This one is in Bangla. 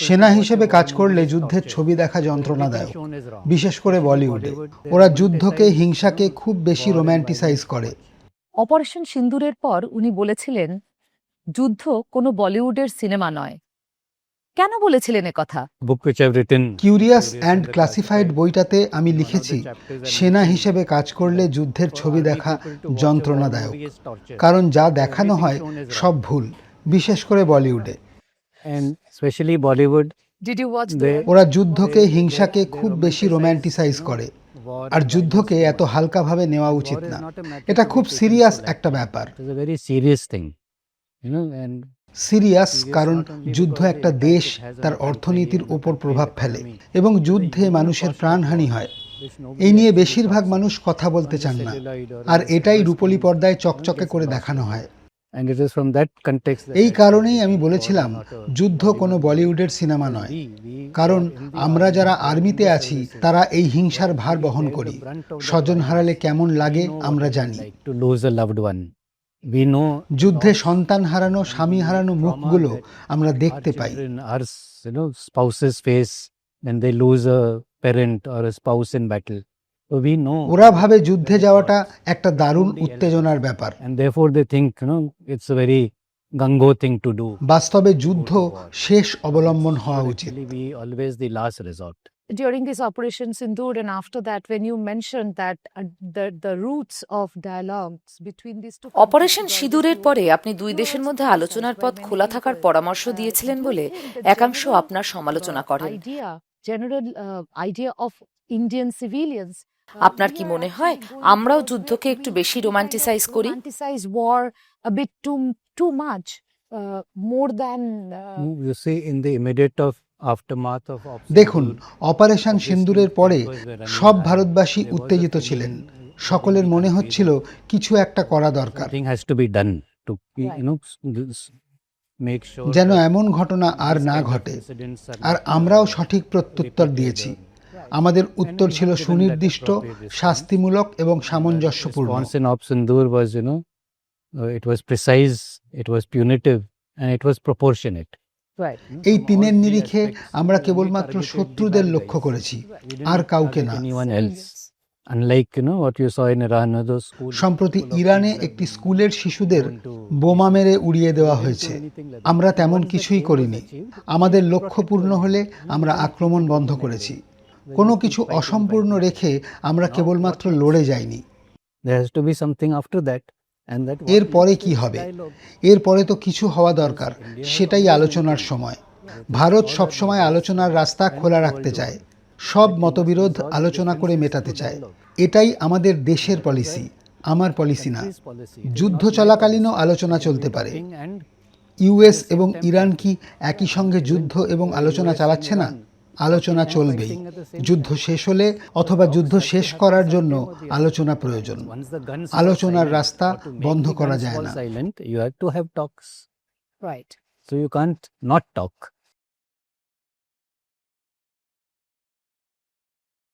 সেনা হিসেবে কাজ করলে যুদ্ধের ছবি দেখা যন্ত্রণাদায়ক, বিশেষ করে বলিউডে। ওরা যুদ্ধকে, হিংসাকে খুব বেশি রোম্যান্টিসাইজ করে। অপারেশন সিন্দুরের পর উনি বলেছিলেন, যুদ্ধ কোনো বলিউডের সিনেমা নয়। কেন বলেছিলেন কথা? কিউরিয়াস অ্যান্ড ক্লাসিফাইড বইটাতে আমি লিখেছি, সেনা হিসেবে কাজ করলে যুদ্ধের ছবি দেখা যন্ত্রণাদায়ক, কারণ যা দেখানো হয় সব ভুল, বিশেষ করে বলিউডে। Did you watch ওরা যুদ্ধকে, হিংসাকে খুব বেশি রোম্যান্টিসাইজ করে, আর যুদ্ধকে এত হালকাভাবে নেওয়া উচিত না। এটা খুব সিরিয়াস একটা ব্যাপার। সিরিয়াস কারণ যুদ্ধ একটা দেশ, তার অর্থনীতির উপর প্রভাব ফেলে, এবং যুদ্ধে মানুষের প্রাণহানি হয়। এই নিয়ে বেশিরভাগ মানুষ কথা বলতে চান না, আর এটাই রূপলি পর্দায় চকচকে করে দেখানো হয়। এই কারণেই আমি বলেছিলাম, যুদ্ধ কোনো বলিউডের সিনেমা নয়, কারণ আমরা যারা আর্মিতে আছি তারা এই হিংসার ভার বহন করি। স্বজন হারালে কেমন লাগে আমরা জানি। যুদ্ধে সন্তান হারানো, স্বামী হারানো মুখগুলো আমরা দেখতে পাই। ওরা ভাবে যুদ্ধে যাওয়াটা একটা দারুণ উত্তেজনার ব্যাপার। বাস্তবে যুদ্ধ শেষ অবলম্বন হওয়া উচিত। During this Operation Sindoor and after that, when you mentioned that the roots of dialogues between these two. Operation সিঁদুরের পরে আপনি দুই দেশের মধ্যে আলোচনার পথ খোলা থাকার পরামর্শ দিয়েছিলেন বলে একাংশ আপনার সমালোচনা করেন। Idea of Indian civilians. আপনার কি মনে হয় আমরাও যুদ্ধকে একটু বেশি রোমান্টিসাইজ করি? War a bit too much, more than. You see, in the immediate দেখুন, অপারেশন সিন্দুরের পরে সব ভারতবাসী উত্তেজিত ছিলেন। সকলের মনে হচ্ছিল কিছু একটা করা দরকার, যেন এমন ঘটনা আর না ঘটে। আর আমরাও সঠিক প্রত্যুত্তর দিয়েছি। আমাদের উত্তর ছিল সুনির্দিষ্ট, শাস্তিমূলক এবং সামঞ্জস্যপূর্ণ। এই তিনের নিরিখে আমরা কেবলমাত্র শত্রুদের লক্ষ্য করেছি, আর কাউকে না। সম্প্রতি ইরানে একটি স্কুলের শিশুদের বোমা মেরে উড়িয়ে দেওয়া হয়েছে। আমরা তেমন কিছুই করিনি। আমাদের লক্ষ্য পূর্ণ হলে আমরা আক্রমণ বন্ধ করেছি। কোনো কিছু অসম্পূর্ণ রেখে আমরা কেবলমাত্র লড়ে যাইনি। এর পরে কি হবে? এর পরে তো কিছু হওয়া দরকার, সেটাই আলোচনার সময়। ভারত সবসময় আলোচনার রাস্তা খোলা রাখতে চায়, সব মতবিরোধ আলোচনা করে মেটাতে চায়। এটাই আমাদের দেশের পলিসি, আমার পলিসি না। যুদ্ধ চলাকালীনও আলোচনা চলতে পারে। ইউএস এবং ইরান কি একই সঙ্গে যুদ্ধ এবং আলোচনা চালাচ্ছে না? আলোচনা চলবেই। যুদ্ধ শেষ হলে অথবা যুদ্ধ শেষ করার জন্য আলোচনা প্রয়োজন। আলোচনার রাস্তা বন্ধ করা যায় না। So you can't not talk.